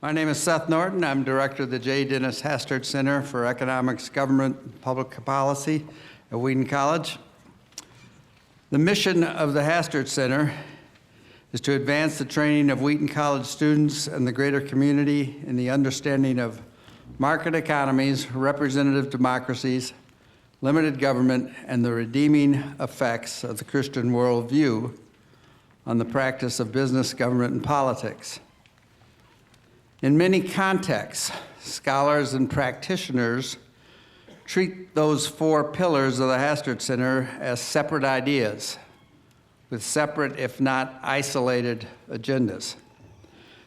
My name is Seth Norton. I'm director of the J. Dennis Hastert Center for Economics, Government, and Public Policy at Wheaton College. The mission of the Hastert Center is to advance the training of Wheaton College students and the greater community in the understanding of market economies, representative democracies, limited government, and the redeeming effects of the Christian worldview on the practice of business, government, and politics. In many contexts, scholars and practitioners treat those four pillars of the Hastert Center as separate ideas, with separate, if not isolated, agendas.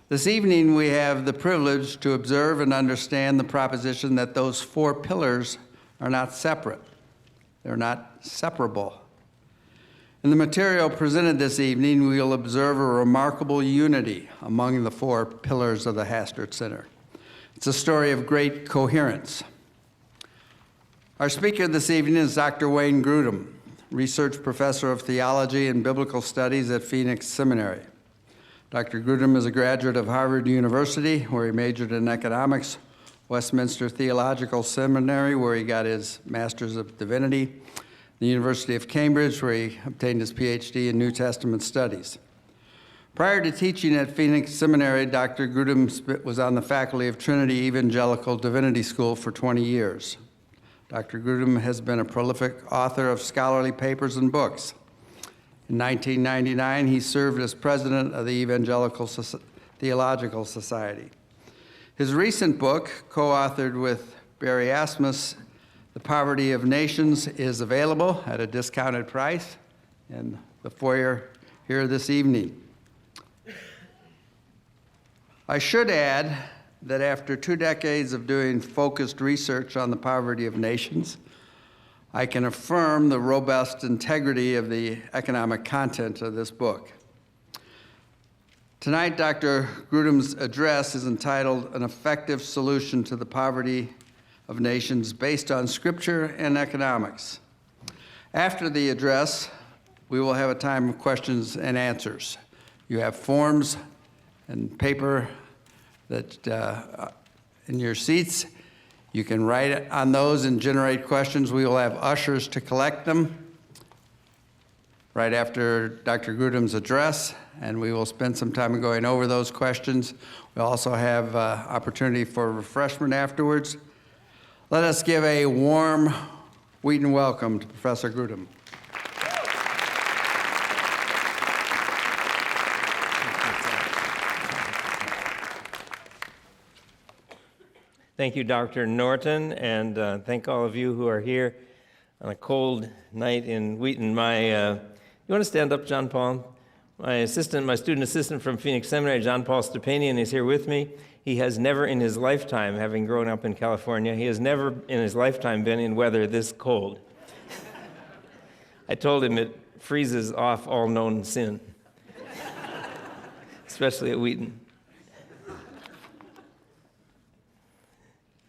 This evening, we have the privilege to observe and understand the proposition that those four pillars are not separate. They're not separable. In the material presented this evening, we will observe a remarkable unity among the four pillars of the Hastert Center. It's a story of great coherence. Our speaker this evening is Dr. Wayne Grudem, research professor of theology and biblical studies at Phoenix Seminary. Dr. Grudem is a graduate of Harvard University, where he majored in economics, Westminster Theological Seminary, where he got his Master's of Divinity, the University of Cambridge, where he obtained his PhD in New Testament studies. Prior to teaching at Phoenix Seminary, Dr. Grudem was on the faculty of Trinity Evangelical Divinity School for 20 years. Dr. Grudem has been a prolific author of scholarly papers and books. In 1999, he served as president of the Evangelical Theological Society. His recent book, co-authored with Barry Asmus, The Poverty of Nations, is available at a discounted price in the foyer here this evening. I should add that after 2 decades of doing focused research on the poverty of nations, I can affirm the robust integrity of the economic content of this book. Tonight, Dr. Grudem's address is entitled An Effective Solution to the Poverty of Nations based on Scripture and Economics. After the address, we will have a time of questions and answers. You have forms and paper that in your seats. You can write on those and generate questions. We will have ushers to collect them right after Dr. Grudem's address, and we will spend some time going over those questions. We'll also have opportunity for refreshment afterwards. Let us give a warm Wheaton welcome to Professor Grudem. Thank you, Dr. Norton, and thank all of you who are here on a cold night in Wheaton. You want to stand up, John Paul? My student assistant from Phoenix Seminary, John Paul Stepanian, is here with me. He has never in his lifetime, having grown up in California, he has never in his lifetime been in weather this cold. I told him it freezes off all known sin, especially at Wheaton.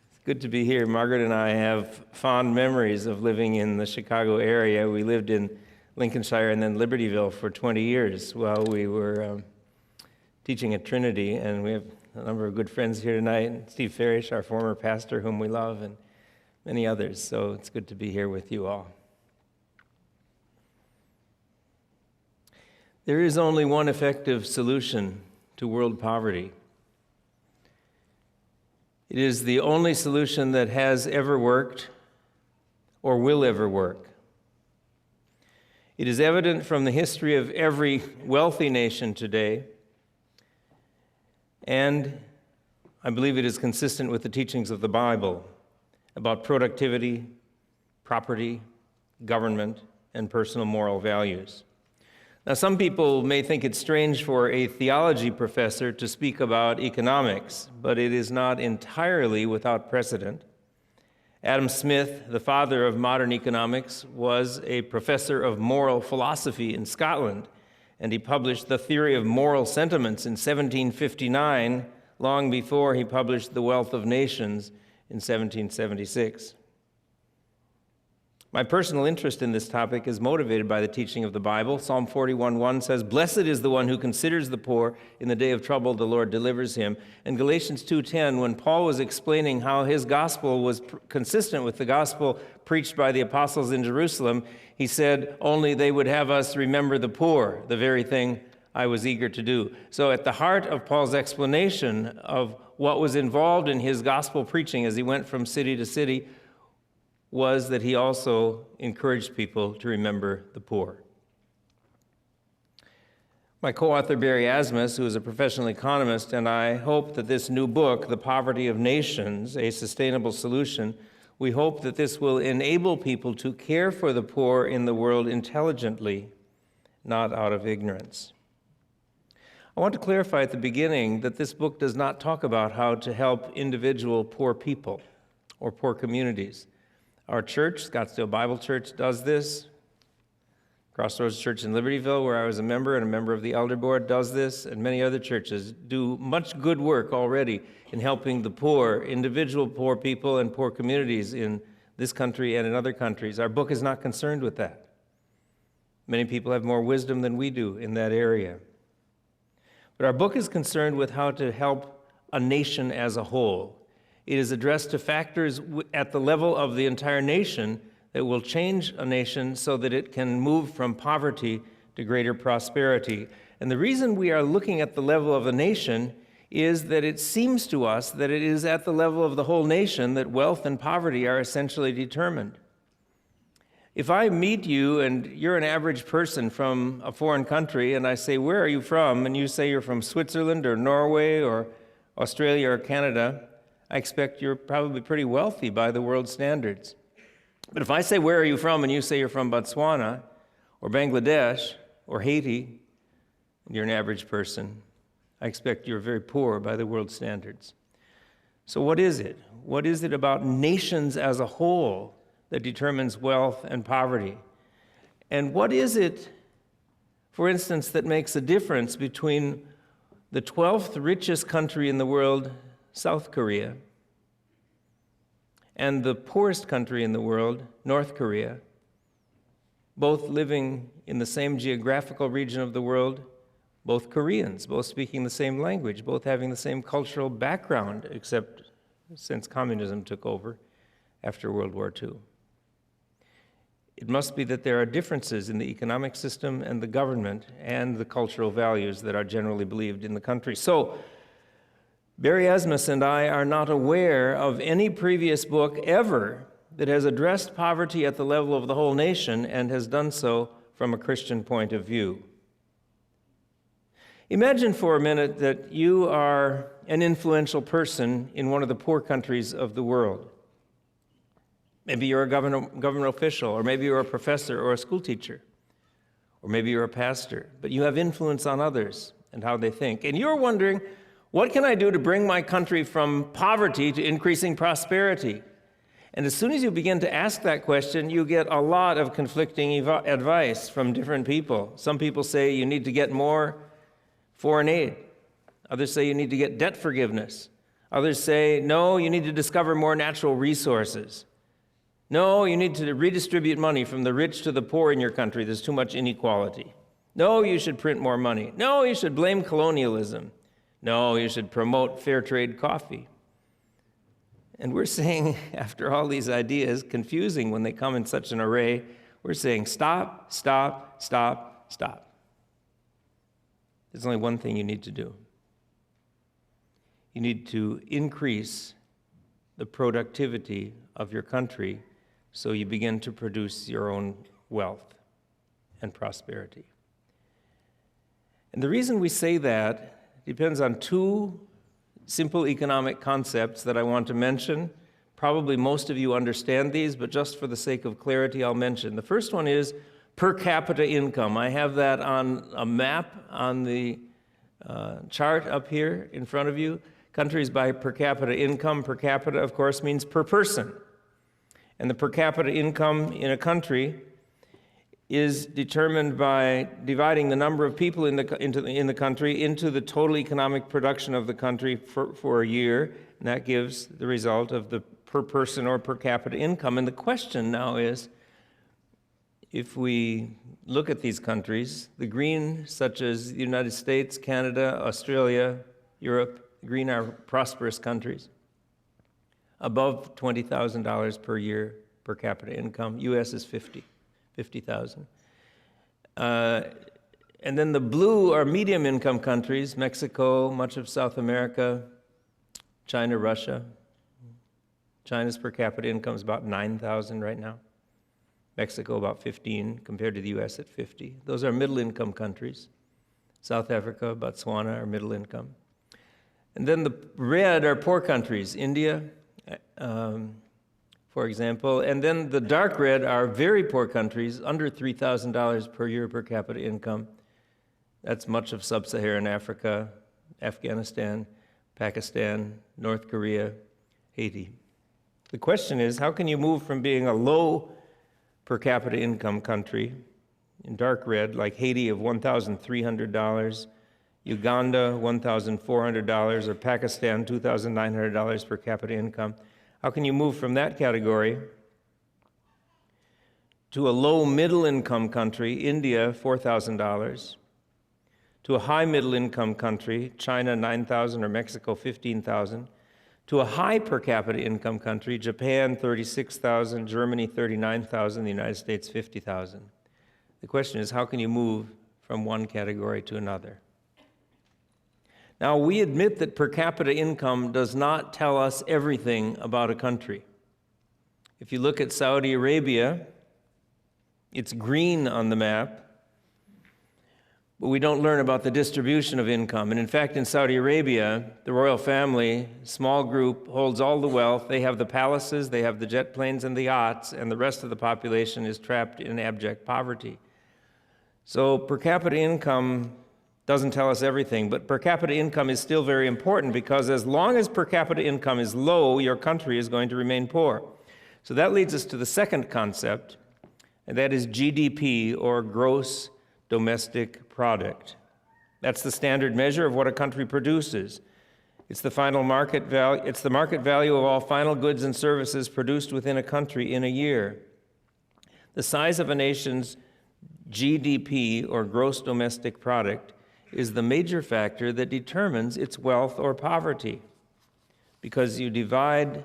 It's good to be here. Margaret and I have fond memories of living in the Chicago area. We lived in Lincolnshire and then Libertyville for 20 years while we were teaching at Trinity, and we have a number of good friends here tonight. Steve Farish, our former pastor, whom we love, and many others. So it's good to be here with you all. There is only one effective solution to world poverty. It is the only solution that has ever worked or will ever work. It is evident from the history of every wealthy nation today, and I believe it is consistent with the teachings of the Bible about productivity, property, government, and personal moral values. Now, some people may think it's strange for a theology professor to speak about economics, but it is not entirely without precedent. Adam Smith, the father of modern economics, was a professor of moral philosophy in Scotland, and he published The Theory of Moral Sentiments in 1759, long before he published The Wealth of Nations in 1776. My personal interest in this topic is motivated by the teaching of the Bible. Psalm 41:1 says, "Blessed is the one who considers the poor. In the day of trouble, the Lord delivers him." And Galatians 2:10, when Paul was explaining how his gospel was consistent with the gospel preached by the apostles in Jerusalem, he said, "Only they would have us remember the poor, the very thing I was eager to do." So at the heart of Paul's explanation of what was involved in his gospel preaching as he went from city to city was that he also encouraged people to remember the poor. My co-author Barry Asmus, who is a professional economist, and I hope that this new book, The Poverty of Nations, A Sustainable Solution, we hope that this will enable people to care for the poor in the world intelligently, not out of ignorance. I want to clarify at the beginning that this book does not talk about how to help individual poor people or poor communities. Our church, Scottsdale Bible Church, does this. Crossroads Church in Libertyville, where I was a member and a member of the elder board, does this, and many other churches do much good work already in helping the poor, individual poor people and poor communities in this country and in other countries. Our book is not concerned with that. Many people have more wisdom than we do in that area. But our book is concerned with how to help a nation as a whole. It is addressed to factors at the level of the entire nation that will change a nation so that it can move from poverty to greater prosperity. And the reason we are looking at the level of a nation is that it seems to us that it is at the level of the whole nation that wealth and poverty are essentially determined. If I meet you and you're an average person from a foreign country and I say, "Where are you from?" and you say you're from Switzerland or Norway or Australia or Canada, I expect you're probably pretty wealthy by the world standards. But if I say, "Where are you from?" and you say you're from Botswana or Bangladesh or Haiti, and you're an average person, I expect you're very poor by the world standards. So what is it? What is it about nations as a whole that determines wealth and poverty? And what is it, for instance, that makes a difference between the 12th richest country in the world, South Korea, and the poorest country in the world, North Korea, both living in the same geographical region of the world, both Koreans, both speaking the same language, both having the same cultural background, except since communism took over after World War II. It must be that there are differences in the economic system and the government and the cultural values that are generally believed in the country. So, Barry Asmus and I are not aware of any previous book ever that has addressed poverty at the level of the whole nation and has done so from a Christian point of view. Imagine for a minute that you are an influential person in one of the poor countries of the world. Maybe you're a government official, or maybe you're a professor or a school teacher, or maybe you're a pastor, but you have influence on others and how they think. And you're wondering, what can I do to bring my country from poverty to increasing prosperity? And as soon as you begin to ask that question, you get a lot of conflicting advice from different people. Some people say you need to get more foreign aid. Others say you need to get debt forgiveness. Others say, no, you need to discover more natural resources. No, you need to redistribute money from the rich to the poor in your country. There's too much inequality. No, you should print more money. No, you should blame colonialism. No, you should promote fair trade coffee. And we're saying, after all these ideas, confusing when they come in such an array, we're saying stop, stop, stop, stop. There's only one thing you need to do. You need to increase the productivity of your country so you begin to produce your own wealth and prosperity. And the reason we say that depends on two simple economic concepts that I want to mention. Probably most of you understand these, but just for the sake of clarity, I'll mention. The first one is per capita income. I have that on a map on the chart up here in front of you. Countries by per capita income. Per capita, of course, means per person. And the per capita income in a country is determined by dividing the number of people in the country into the total economic production of the country for a year, and that gives the result of the per person or per capita income. And the question now is, if we look at these countries, the green, such as the United States, Canada, Australia, Europe, the green are prosperous countries, above $20,000 per year per capita income. U.S. is 50,000. And then the blue are medium income countries, Mexico, much of South America, China, Russia. China's per capita income is about 9,000 right now. Mexico about 15 compared to the U.S. at 50. Those are middle income countries. South Africa, Botswana are middle income. And then the red are poor countries, India, for example. And then the dark red are very poor countries, under $3,000 per year per capita income. That's much of sub-Saharan Africa, Afghanistan, Pakistan, North Korea, Haiti. The question is, how can you move from being a low per capita income country, in dark red, like Haiti of $1,300, Uganda $1,400, or Pakistan $2,900 per capita income? How can you move from that category to a low middle income country, India $4,000, to a high middle income country, China $9,000 or Mexico $15,000, to a high per capita income country, Japan $36,000, Germany $39,000, the United States $50,000. The question is, how can you move from one category to another? Now, we admit that per capita income does not tell us everything about a country. If you look at Saudi Arabia, it's green on the map, but we don't learn about the distribution of income. And in fact, in Saudi Arabia, the royal family, small group, holds all the wealth. They have the palaces, they have the jet planes and the yachts, and the rest of the population is trapped in abject poverty. So per capita income doesn't tell us everything, but per capita income is still very important, because as long as per capita income is low, your country is going to remain poor. So that leads us to the second concept, and that is GDP, or gross domestic product. That's the standard measure of what a country produces. It's the final market value. It's the market value of all final goods and services produced within a country in a year. The size of a nation's GDP, or gross domestic product, is the major factor that determines its wealth or poverty, because you divide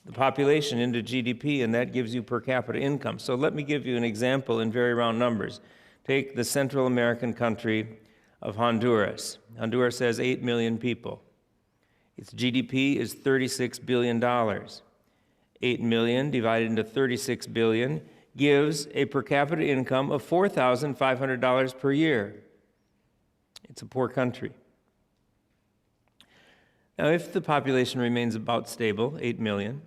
the population into GDP, and that gives you per capita income. So let me give you an example in very round numbers. Take the Central American country of Honduras. Honduras has 8 million people. Its GDP is $36 billion. 8 million divided into 36 billion gives a per capita income of $4,500 per year. It's a poor country. Now, if the population remains about stable, 8 million,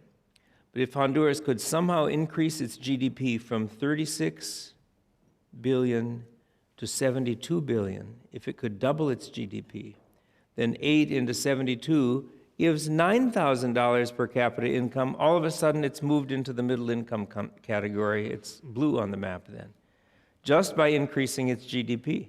but if Honduras could somehow increase its GDP from 36 billion to 72 billion, if it could double its GDP, then 8 into 72 gives $9,000 per capita income. All of a sudden, it's moved into the middle income category. It's blue on the map then, just by increasing its GDP.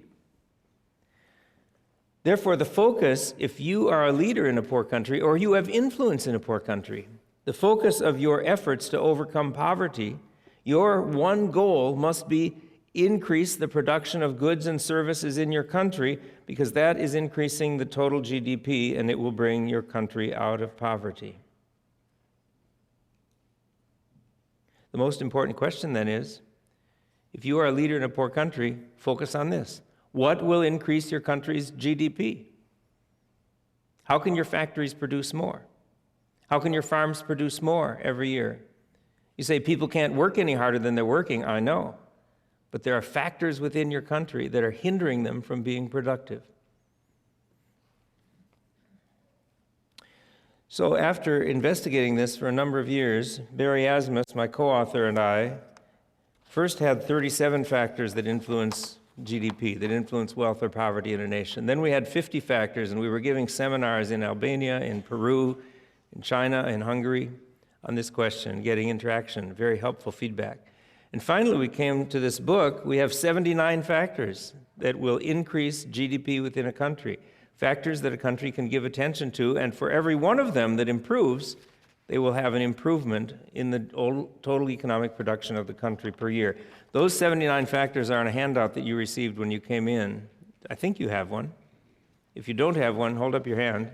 Therefore, the focus, if you are a leader in a poor country, or you have influence in a poor country, the focus of your efforts to overcome poverty, your one goal must be increase the production of goods and services in your country, because that is increasing the total GDP, and it will bring your country out of poverty. The most important question then is, if you are a leader in a poor country, focus on this. What will increase your country's GDP? How can your factories produce more? How can your farms produce more every year? You say people can't work any harder than they're working. I know. But there are factors within your country that are hindering them from being productive. So after investigating this for a number of years, Barry Asmus, my co-author, and I first had 37 factors that influence GDP, that influence wealth or poverty in a nation. Then we had 50 factors, and we were giving seminars in Albania, in Peru, in China, in Hungary on this question, getting interaction, very helpful feedback. And finally, we came to this book. We have 79 factors that will increase GDP within a country, factors that a country can give attention to, and for every one of them that improves, they will have an improvement in the total economic production of the country per year. Those 79 factors are on a handout that you received when you came in. I think you have one. If you don't have one, hold up your hand.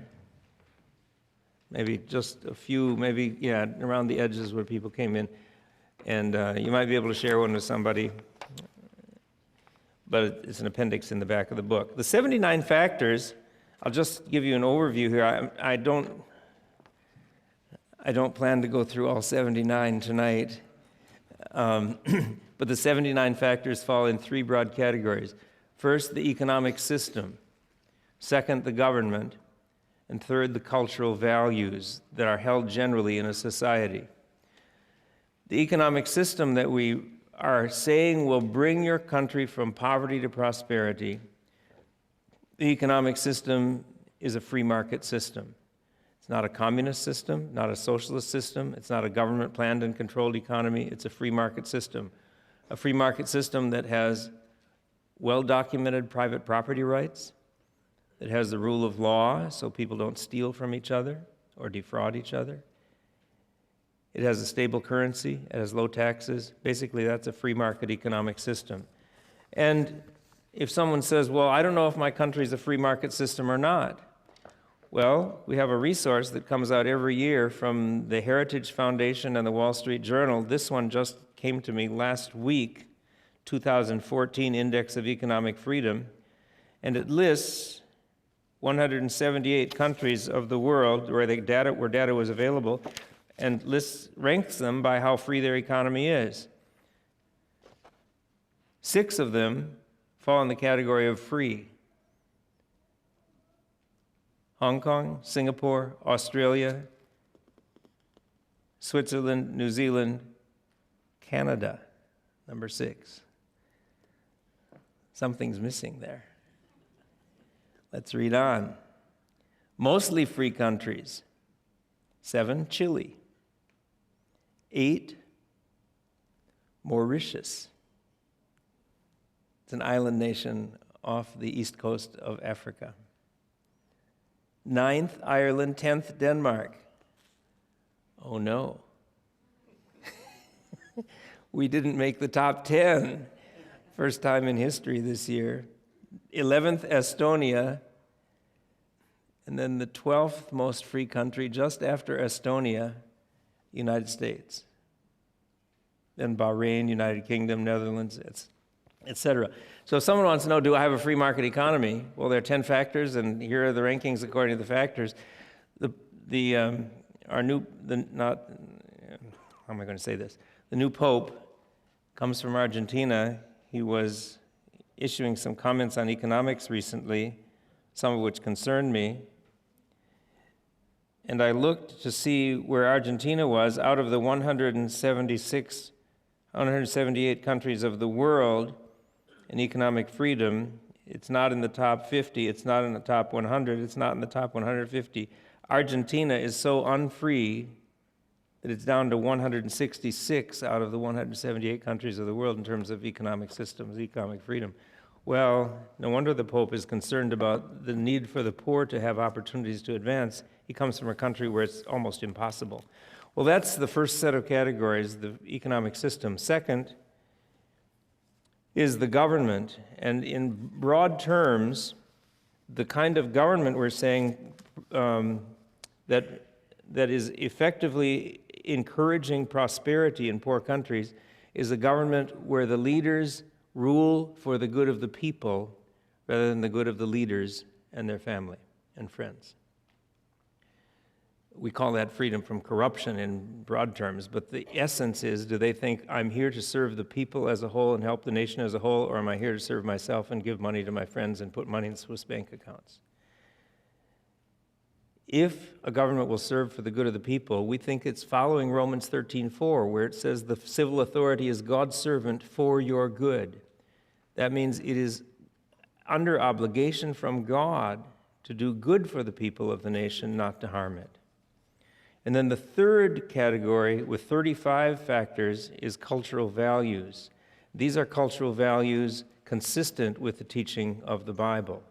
Maybe just a few, maybe, yeah, around the edges where people came in. And you might be able to share one with somebody. But it's an appendix in the back of the book. The 79 factors, I'll just give you an overview here. I don't plan to go through all 79 tonight. But the 79 factors fall in three broad categories. First, the economic system. Second, the government. And third, the cultural values that are held generally in a society. The economic system that we are saying will bring your country from poverty to prosperity, the economic system is a free market system. It's not a communist system, not a socialist system. It's not a government-planned and controlled economy. It's a free market system. A free market system that has well-documented private property rights, that has the rule of law so people don't steal from each other or defraud each other. It has a stable currency. It has low taxes. Basically, that's a free market economic system. And if someone says, well, I don't know if my country's a free market system or not, well, we have a resource that comes out every year from the Heritage Foundation and the Wall Street Journal. This one just came to me last week, 2014 Index of Economic Freedom, and it lists 178 countries of the world where data was available, and ranks them by how free their economy is. 6 of them fall in the category of free. Hong Kong, Singapore, Australia, Switzerland, New Zealand, Canada, number 6. Something's missing there. Let's read on. Mostly free countries. 7, Chile. 8, Mauritius. It's an island nation off the east coast of Africa. 9th, Ireland. 10th, Denmark. Oh no. We didn't make the top 10. First time in history this year. 11th, Estonia. And then the 12th most free country, just after Estonia, United States. Then Bahrain, United Kingdom, Netherlands, etc. So if someone wants to know, do I have a free market economy? Well, there are 10 factors, and here are the rankings according to the factors. The new Pope comes from Argentina. He was issuing some comments on economics recently, some of which concerned me. And I looked to see where Argentina was out of the 178 countries of the world in economic freedom. It's not in the top 50, it's not in the top 100, it's not in the top 150. Argentina is so unfree that it's down to 166 out of the 178 countries of the world in terms of economic systems, economic freedom. Well, no wonder the Pope is concerned about the need for the poor to have opportunities to advance. He comes from a country where it's almost impossible. Well, that's the first set of categories, the economic system. Second is the government. And in broad terms, the kind of government we're saying that is effectively encouraging prosperity in poor countries is a government where the leaders rule for the good of the people rather than the good of the leaders and their family and friends. We call that freedom from corruption in broad terms, but the essence is, do they think I'm here to serve the people as a whole and help the nation as a whole, or am I here to serve myself and give money to my friends and put money in Swiss bank accounts? If a government will serve for the good of the people, we think it's following Romans 13:4, where it says the civil authority is God's servant for your good. That means it is under obligation from God to do good for the people of the nation, not to harm it. And then the third category, with 35 factors, is cultural values. These are cultural values consistent with the teaching of the Bible.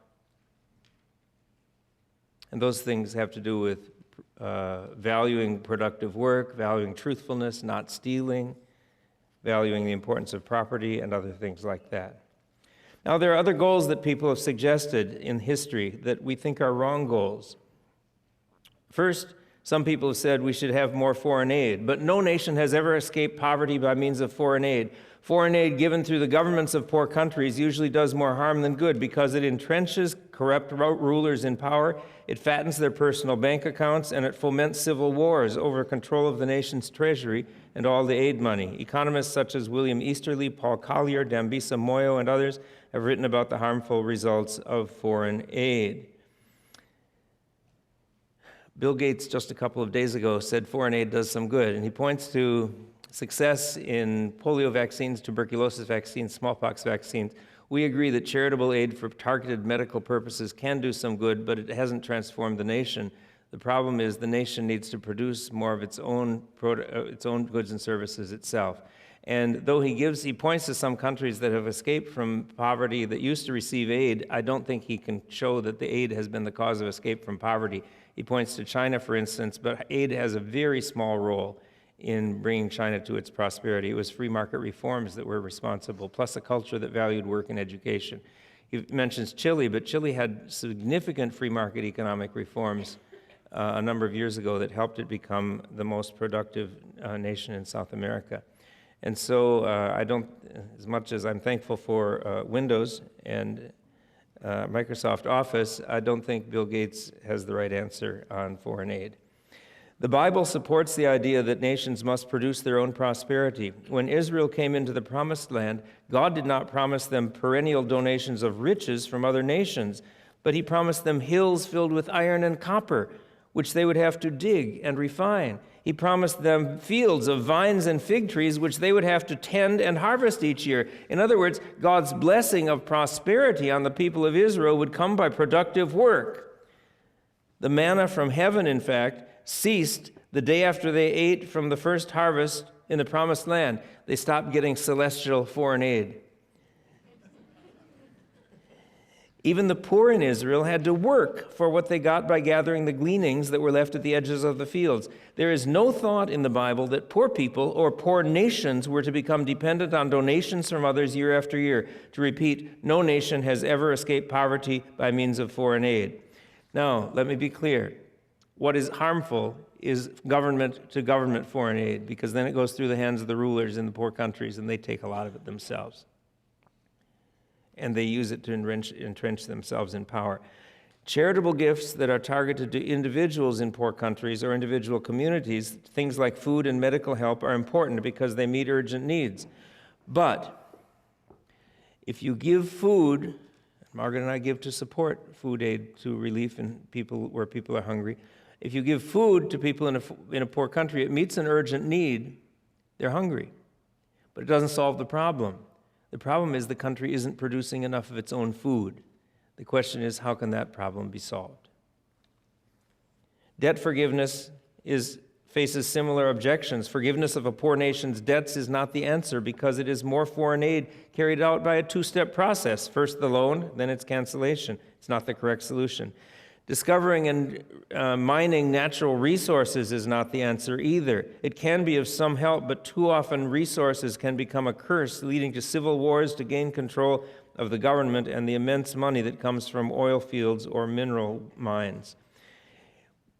And those things have to do with valuing productive work, valuing truthfulness, not stealing, valuing the importance of property, and other things like that. Now, there are other goals that people have suggested in history that we think are wrong goals. First, some people have said we should have more foreign aid, but no nation has ever escaped poverty by means of foreign aid. Foreign aid given through the governments of poor countries usually does more harm than good because it entrenches corrupt rulers in power, it fattens their personal bank accounts, and it foments civil wars over control of the nation's treasury and all the aid money. Economists such as William Easterly, Paul Collier, Dambisa Moyo, and others have written about the harmful results of foreign aid. Bill Gates, just a couple of days ago, said foreign aid does some good, and he points to success in polio vaccines, tuberculosis vaccines, smallpox vaccines. We agree that charitable aid for targeted medical purposes can do some good, but it hasn't transformed the nation. The problem is the nation needs to produce more of its own goods and services itself. And though he points to some countries that have escaped from poverty that used to receive aid, I don't think he can show that the aid has been the cause of escape from poverty. He points to China, for instance, but aid has a very small role in bringing China to its prosperity. It was free market reforms that were responsible, plus a culture that valued work and education. He mentions Chile, but Chile had significant free market economic reforms a number of years ago that helped it become the most productive nation in South America. And so as much as I'm thankful for Windows and Microsoft Office, I don't think Bill Gates has the right answer on foreign aid. The Bible supports the idea that nations must produce their own prosperity. When Israel came into the Promised Land, God did not promise them perennial donations of riches from other nations, but he promised them hills filled with iron and copper, which they would have to dig and refine. He promised them fields of vines and fig trees, which they would have to tend and harvest each year. In other words, God's blessing of prosperity on the people of Israel would come by productive work. The manna from heaven, in fact, ceased the day after they ate from the first harvest in the Promised Land. They stopped getting celestial foreign aid. Even the poor in Israel had to work for what they got by gathering the gleanings that were left at the edges of the fields. There is no thought in the Bible that poor people or poor nations were to become dependent on donations from others year after year. To repeat, no nation has ever escaped poverty by means of foreign aid. Now, let me be clear. What is harmful is government-to-government foreign aid, because then it goes through the hands of the rulers in the poor countries, and they take a lot of it themselves. And they use it to entrench themselves in power. Charitable gifts that are targeted to individuals in poor countries or individual communities, things like food and medical help, are important because they meet urgent needs. But if you give food, Margaret and I give to support food aid to relief in people where people are hungry. If you give food to people in a poor country, it meets an urgent need. They're hungry. But it doesn't solve the problem. The problem is the country isn't producing enough of its own food. The question is, how can that problem be solved? Debt forgiveness faces similar objections. Forgiveness of a poor nation's debts is not the answer because it is more foreign aid carried out by a two-step process. First the loan, then its cancellation. It's not the correct solution. Discovering and mining natural resources is not the answer either. It can be of some help, but too often resources can become a curse, leading to civil wars to gain control of the government and the immense money that comes from oil fields or mineral mines.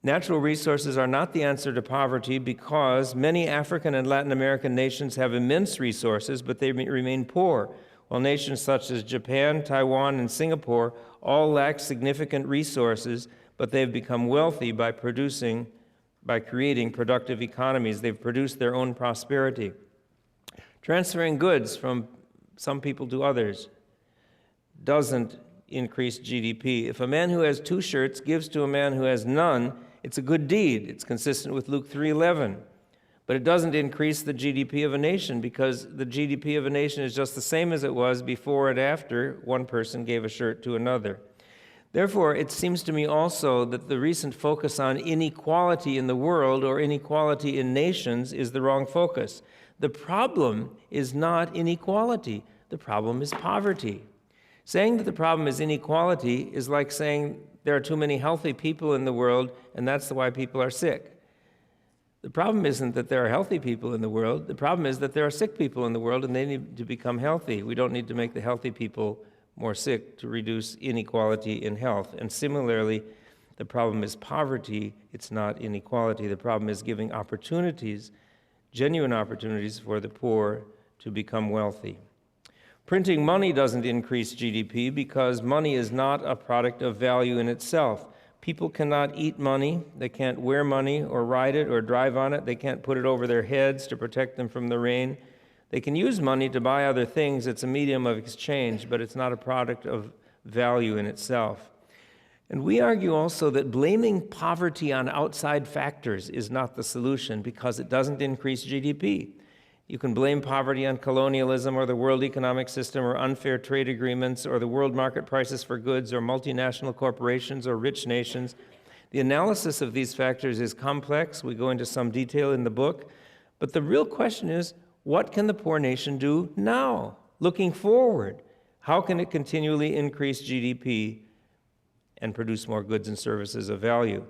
Natural resources are not the answer to poverty because many African and Latin American nations have immense resources, but they remain poor, while nations such as Japan, Taiwan, and Singapore all lack significant resources, but they've become wealthy by creating productive economies. They've produced their own prosperity. Transferring goods from some people to others doesn't increase GDP. If a man who has 2 shirts gives to a man who has none, it's a good deed. It's consistent with Luke 3:11. But it doesn't increase the GDP of a nation because the GDP of a nation is just the same as it was before and after one person gave a shirt to another. Therefore, it seems to me also that the recent focus on inequality in the world or inequality in nations is the wrong focus. The problem is not inequality. The problem is poverty. Saying that the problem is inequality is like saying there are too many healthy people in the world, and that's why people are sick. The problem isn't that there are healthy people in the world. The problem is that there are sick people in the world, and they need to become healthy. We don't need to make the healthy people more sick to reduce inequality in health. And similarly, the problem is poverty. It's not inequality. The problem is giving opportunities, genuine opportunities for the poor to become wealthy. Printing money doesn't increase GDP because money is not a product of value in itself. People cannot eat money, they can't wear money or ride it or drive on it, they can't put it over their heads to protect them from the rain. They can use money to buy other things, it's a medium of exchange, but it's not a product of value in itself. And we argue also that blaming poverty on outside factors is not the solution because it doesn't increase GDP. You can blame poverty on colonialism or the world economic system or unfair trade agreements or the world market prices for goods or multinational corporations or rich nations. The analysis of these factors is complex. We go into some detail in the book. But the real question is, what can the poor nation do now, looking forward? How can it continually increase GDP and produce more goods and services of value?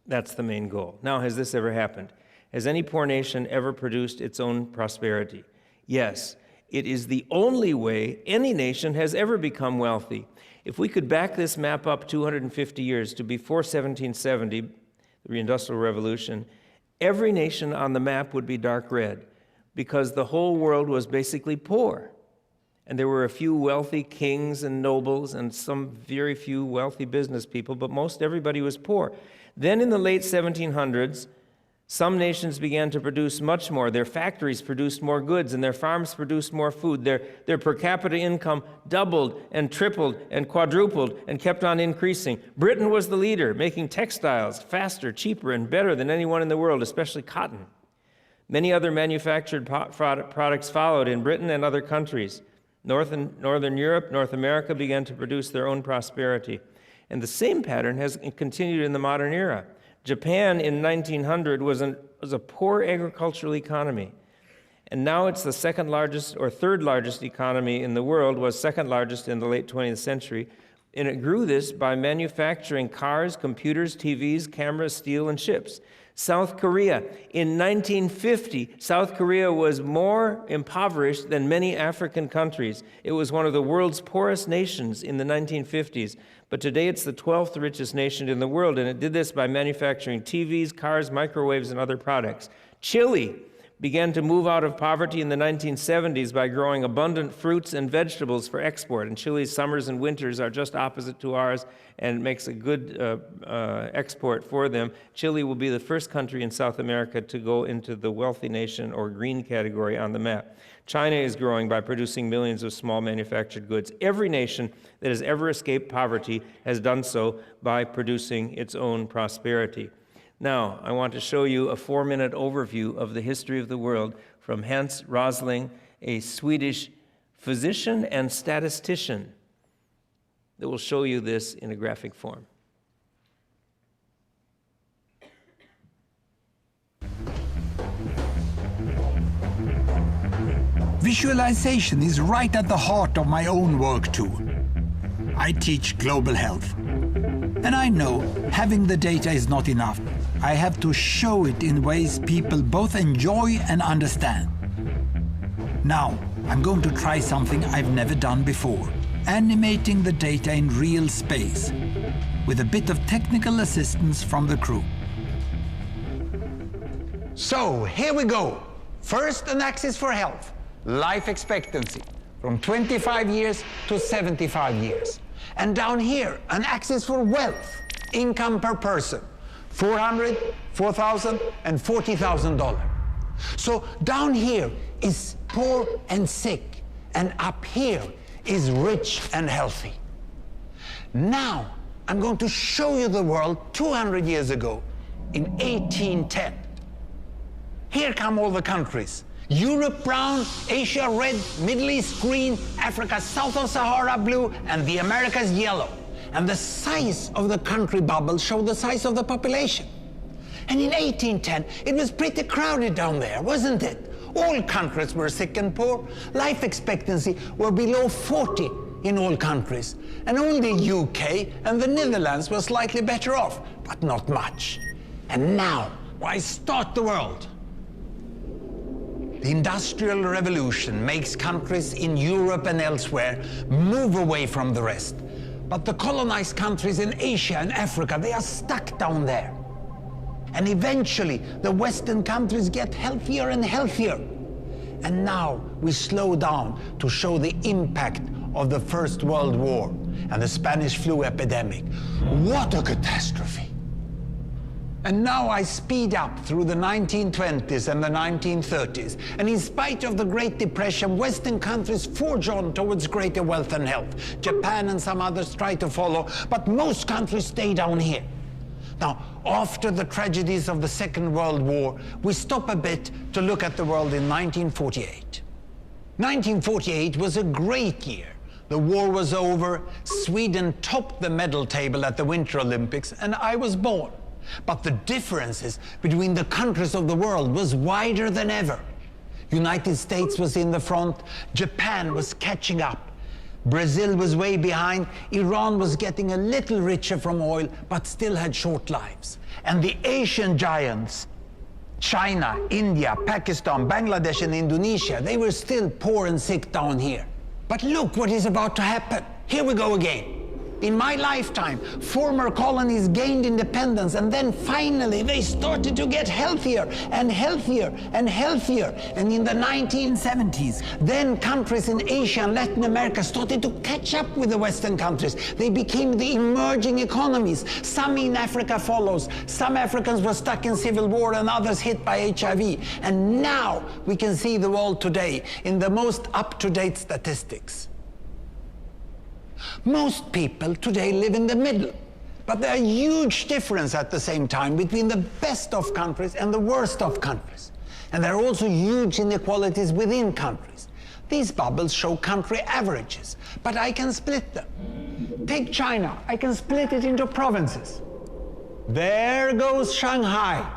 That's the main goal. Now, has this ever happened? Has any poor nation ever produced its own prosperity? Yes, it is the only way any nation has ever become wealthy. If we could back this map up 250 years to before 1770, the Industrial Revolution, every nation on the map would be dark red because the whole world was basically poor. And there were a few wealthy kings and nobles and some very few wealthy business people, but most everybody was poor. Then in the late 1700s, some nations began to produce much more. Their factories produced more goods, and their farms produced more food. Their per capita income doubled and tripled and quadrupled and kept on increasing. Britain was the leader, making textiles faster, cheaper, and better than anyone in the world, especially cotton. Many other manufactured products followed in Britain and other countries. Northern Europe, North America began to produce their own prosperity. And the same pattern has continued in the modern era. Japan in 1900 was a poor agricultural economy. And now it's the second largest or third largest economy in the world, was second largest in the late 20th century. And it grew this by manufacturing cars, computers, TVs, cameras, steel, and ships. South Korea, in 1950, South Korea was more impoverished than many African countries. It was one of the world's poorest nations in the 1950s. But today it's the 12th richest nation in the world, and it did this by manufacturing TVs, cars, microwaves, and other products. Chile began to move out of poverty in the 1970s by growing abundant fruits and vegetables for export. And Chile's summers and winters are just opposite to ours and makes a good export for them. Chile will be the first country in South America to go into the wealthy nation or green category on the map. China is growing by producing millions of small manufactured goods. Every nation that has ever escaped poverty has done so by producing its own prosperity. Now, I want to show you a 4-minute overview of the history of the world from Hans Rosling, a Swedish physician and statistician, that will show you this in a graphic form. Visualization is right at the heart of my own work too. I teach global health. And I know having the data is not enough. I have to show it in ways people both enjoy and understand. Now, I'm going to try something I've never done before. Animating the data in real space, with a bit of technical assistance from the crew. So, here we go. First, an axis for health. Life expectancy, from 25 years to 75 years. And down here, an axis for wealth, income per person, $400,000, $4,000, and $40,000. So down here is poor and sick, and up here is rich and healthy. Now, I'm going to show you the world 200 years ago, in 1810. Here come all the countries. Europe brown, Asia red, Middle East green, Africa south of Sahara blue, and the Americas yellow. And the size of the country bubble showed the size of the population. And in 1810, it was pretty crowded down there, wasn't it? All countries were sick and poor. Life expectancy were below 40 in all countries, and only UK and the Netherlands were slightly better off, but not much. And now, why start the world? The Industrial Revolution makes countries in Europe and elsewhere move away from the rest. But the colonized countries in Asia and Africa, they are stuck down there. And eventually, the Western countries get healthier and healthier. And now we slow down to show the impact of the First World War and the Spanish flu epidemic. What a catastrophe! And now I speed up through the 1920s and the 1930s. And in spite of the Great Depression, Western countries forge on towards greater wealth and health. Japan and some others try to follow, but most countries stay down here. Now, after the tragedies of the Second World War, we stop a bit to look at the world in 1948. 1948 was a great year. The war was over, Sweden topped the medal table at the Winter Olympics, and I was born. But the differences between the countries of the world was wider than ever. United States was in the front, Japan was catching up. Brazil was way behind, Iran was getting a little richer from oil, but still had short lives. And the Asian giants, China, India, Pakistan, Bangladesh and Indonesia, they were still poor and sick down here. But look what is about to happen. Here we go again. In my lifetime, former colonies gained independence, and then finally they started to get healthier and healthier and healthier. And in the 1970s, then countries in Asia and Latin America started to catch up with the Western countries. They became the emerging economies. Some in Africa follows. Some Africans were stuck in civil war and others hit by HIV. And now we can see the world today in the most up-to-date statistics. Most people today live in the middle, but there are huge differences at the same time between the best of countries and the worst of countries. And there are also huge inequalities within countries. These bubbles show country averages, but I can split them. Take China, I can split it into provinces. There goes Shanghai.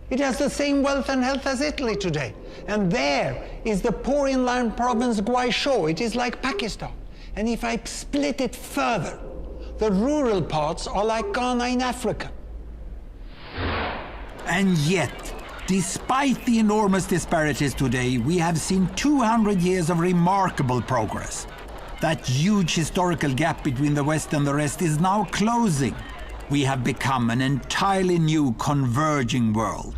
It has the same wealth and health as Italy today. And there is the poor inland province Guizhou. It is like Pakistan. And if I split it further, the rural parts are like Ghana in Africa. And yet, despite the enormous disparities today, we have seen 200 years of remarkable progress. That huge historical gap between the West and the rest is now closing. We have become an entirely new converging world.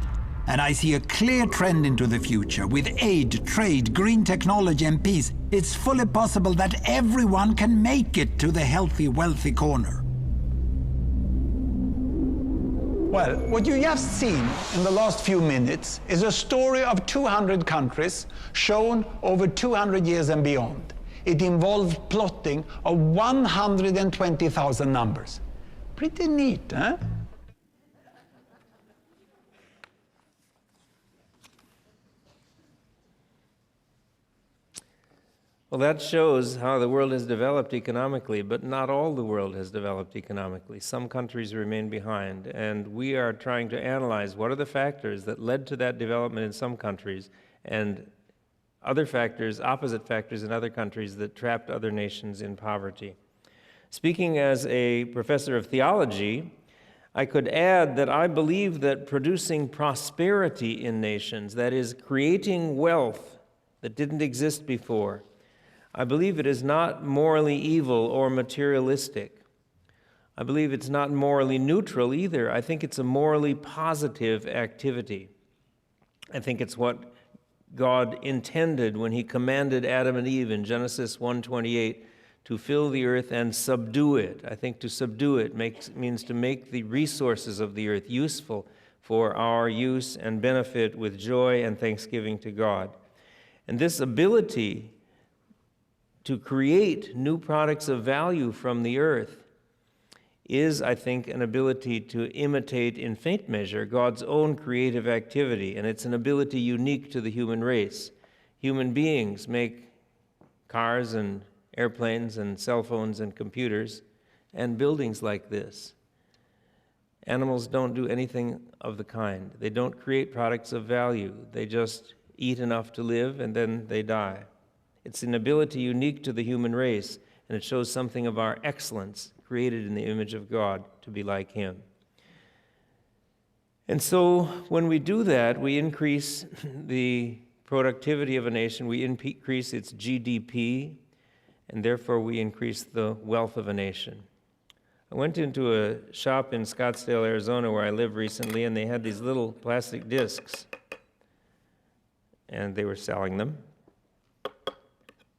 And I see a clear trend into the future. With aid, trade, green technology and peace, it's fully possible that everyone can make it to the healthy, wealthy corner. Well, what you just seen in the last few minutes is a story of 200 countries shown over 200 years and beyond. It involved plotting of 120,000 numbers. Pretty neat, huh? Well, that shows how the world has developed economically, but not all the world has developed economically. Some countries remain behind, and we are trying to analyze what are the factors that led to that development in some countries and other factors, opposite factors in other countries that trapped other nations in poverty. Speaking as a professor of theology, I could add that I believe that producing prosperity in nations, that is, creating wealth that didn't exist before, I believe it is not morally evil or materialistic. I believe it's not morally neutral either. I think it's a morally positive activity. I think it's what God intended when he commanded Adam and Eve in Genesis 1:28 to fill the earth and subdue it. I think to subdue it means to make the resources of the earth useful for our use and benefit with joy and thanksgiving to God. And this ability to create new products of value from the earth is, I think, an ability to imitate in faint measure God's own creative activity, and it's an ability unique to the human race. Human beings make cars and airplanes and cell phones and computers and buildings like this. Animals don't do anything of the kind. They don't create products of value. They just eat enough to live and then they die. It's an ability unique to the human race, and it shows something of our excellence, created in the image of God, to be like him. And so when we do that, we increase the productivity of a nation, we increase its GDP, and therefore we increase the wealth of a nation. I went into a shop in Scottsdale, Arizona, where I live recently, and they had these little plastic discs, and they were selling them.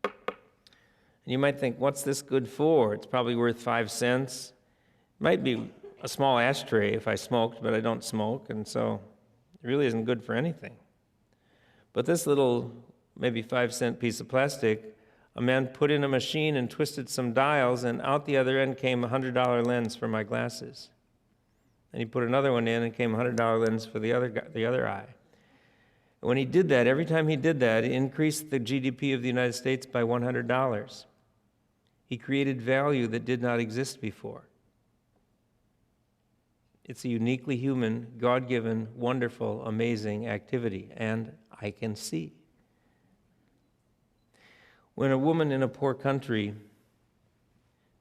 And you might think, what's this good for? It's probably worth 5 cents. It might be a small ashtray if I smoked, but I don't smoke, and so it really isn't good for anything. But this little, maybe 5-cent piece of plastic, a man put in a machine and twisted some dials, and out the other end came a $100 lens for my glasses. And he put another one in, and came a $100 lens for the other eye. And when he did that, every time he did that, he increased the GDP of the United States by $100. He created value that did not exist before. It's a uniquely human, God-given, wonderful, amazing activity, and I can see. When a woman in a poor country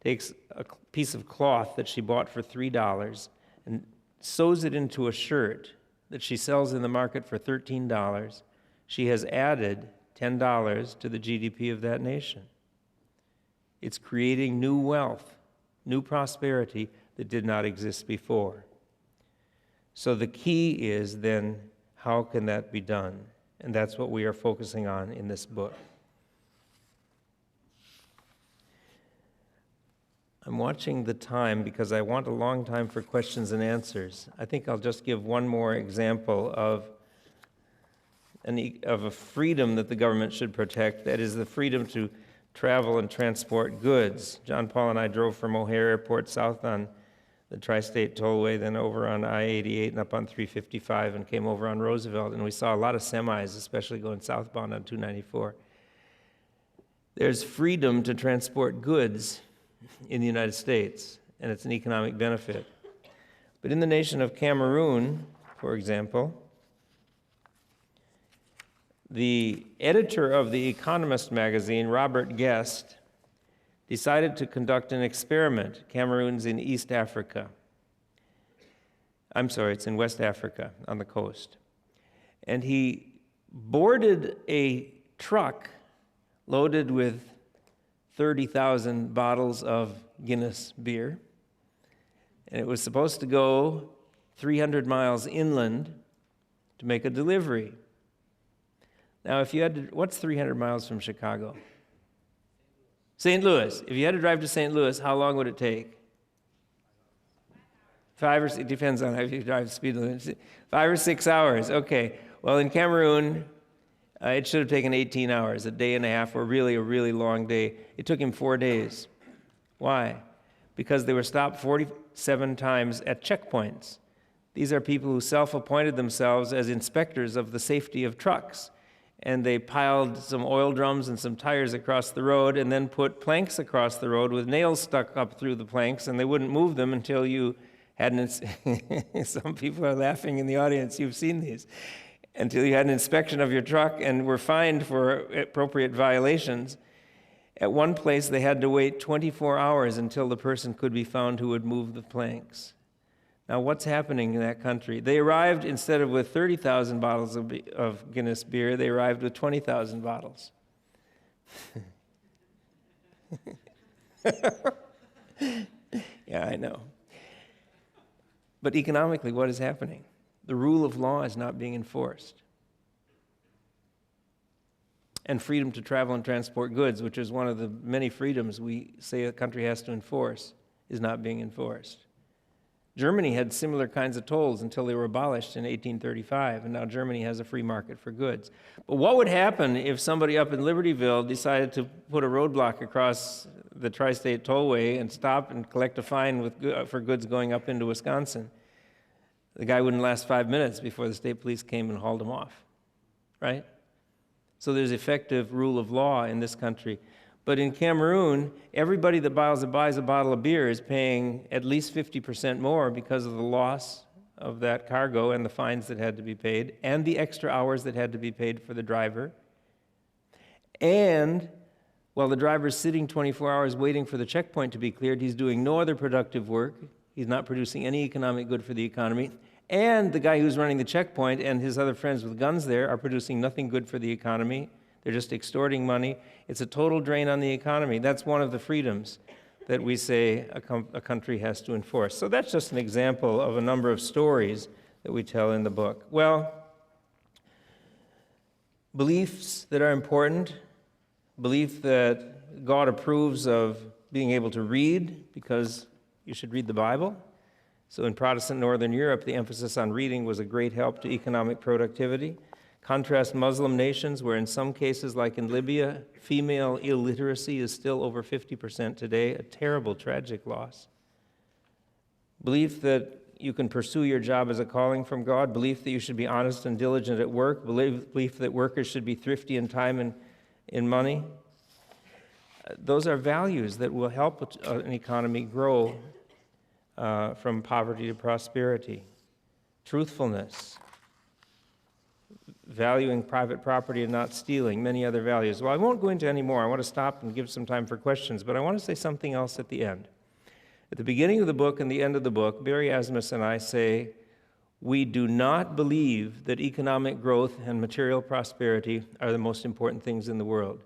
takes a piece of cloth that she bought for $3 and sews it into a shirt that she sells in the market for $13, she has added $10 to the GDP of that nation. It's creating new wealth, new prosperity that did not exist before. So the key is then, how can that be done? And that's what we are focusing on in this book. I'm watching the time because I want a long time for questions and answers. I think I'll just give one more example of a freedom that the government should protect. That is the freedom to travel and transport goods. John Paul and I drove from O'Hare Airport south on the Tri-State Tollway, then over on I-88 and up on 355, and came over on Roosevelt, and we saw a lot of semis, especially going southbound on 294. There's freedom to transport goods in the United States, and it's an economic benefit. But in the nation of Cameroon, for example, the editor of The Economist magazine, Robert Guest, decided to conduct an experiment. Cameroon's in East Africa. I'm sorry, it's in West Africa on the coast. And he boarded a truck loaded with 30,000 bottles of Guinness beer. And it was supposed to go 300 miles inland to make a delivery. Now, if you had to, what's 300 miles from Chicago? St. Louis. If you had to drive to St. Louis, how long would it take? 5 or 6, it depends on how you drive speed limit. 5 or 6 hours, okay. Well, in Cameroon, it should have taken 18 hours, a day and a half, or really a really long day. It took him 4 days. Why? Because they were stopped 47 times at checkpoints. These are people who self-appointed themselves as inspectors of the safety of trucks. And they piled some oil drums and some tires across the road and then put planks across the road with nails stuck up through the planks, and they wouldn't move them until you had some people are laughing in the audience, you've seen these. Until you had an inspection of your truck and were fined for appropriate violations. At one place, they had to wait 24 hours until the person could be found who would move the planks. Now, what's happening in that country? They arrived, instead of with 30,000 bottles of Guinness beer, they arrived with 20,000 bottles. Yeah, I know. But economically, what is happening? The rule of law is not being enforced. And freedom to travel and transport goods, which is one of the many freedoms we say a country has to enforce, is not being enforced. Germany had similar kinds of tolls until they were abolished in 1835, and now Germany has a free market for goods. But what would happen if somebody up in Libertyville decided to put a roadblock across the Tri-State Tollway and stop and collect a fine for goods going up into Wisconsin? The guy wouldn't last 5 minutes before the state police came and hauled him off, right? So there's effective rule of law in this country. But in Cameroon, everybody that buys a bottle of beer is paying at least 50% more because of the loss of that cargo and the fines that had to be paid and the extra hours that had to be paid for the driver. And while the driver's sitting 24 hours waiting for the checkpoint to be cleared, he's doing no other productive work. He's not producing any economic good for the economy. And the guy who's running the checkpoint and his other friends with guns there are producing nothing good for the economy. They're just extorting money. It's a total drain on the economy. That's one of the freedoms that we say a country has to enforce. So that's just an example of a number of stories that we tell in the book. Well, beliefs that are important, belief that God approves of being able to read, because you should read the Bible. So in Protestant Northern Europe, the emphasis on reading was a great help to economic productivity. Contrast Muslim nations, where in some cases, like in Libya, female illiteracy is still over 50% today, a terrible, tragic loss. Belief that you can pursue your job as a calling from God, belief that you should be honest and diligent at work, belief that workers should be thrifty in time and in money. Those are values that will help an economy grow from poverty to prosperity. Truthfulness, valuing private property and not stealing, many other values. Well, I won't go into any more. I want to stop and give some time for questions, but I want to say something else at the end. At the beginning of the book and the end of the book, Barry Asmus and I say, we do not believe that economic growth and material prosperity are the most important things in the world.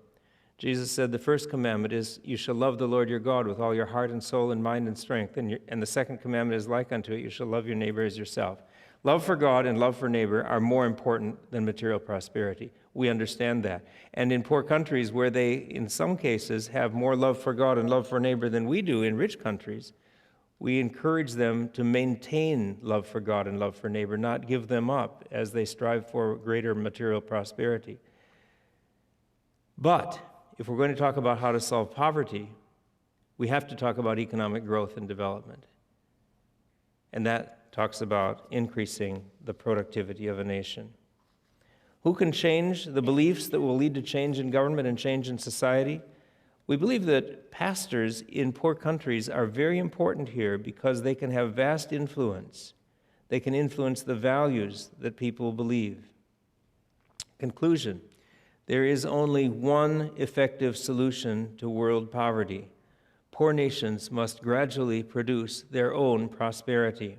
Jesus said the first commandment is, you shall love the Lord your God with all your heart and soul and mind and strength. And the second commandment is like unto it, you shall love your neighbor as yourself. Love for God and love for neighbor are more important than material prosperity. We understand that. And in poor countries where they, in some cases, have more love for God and love for neighbor than we do in rich countries, we encourage them to maintain love for God and love for neighbor, not give them up as they strive for greater material prosperity. But if we're going to talk about how to solve poverty, we have to talk about economic growth and development. And that talks about increasing the productivity of a nation. Who can change the beliefs that will lead to change in government and change in society? We believe that pastors in poor countries are very important here because they can have vast influence. They can influence the values that people believe. Conclusion. There is only one effective solution to world poverty. Poor nations must gradually produce their own prosperity.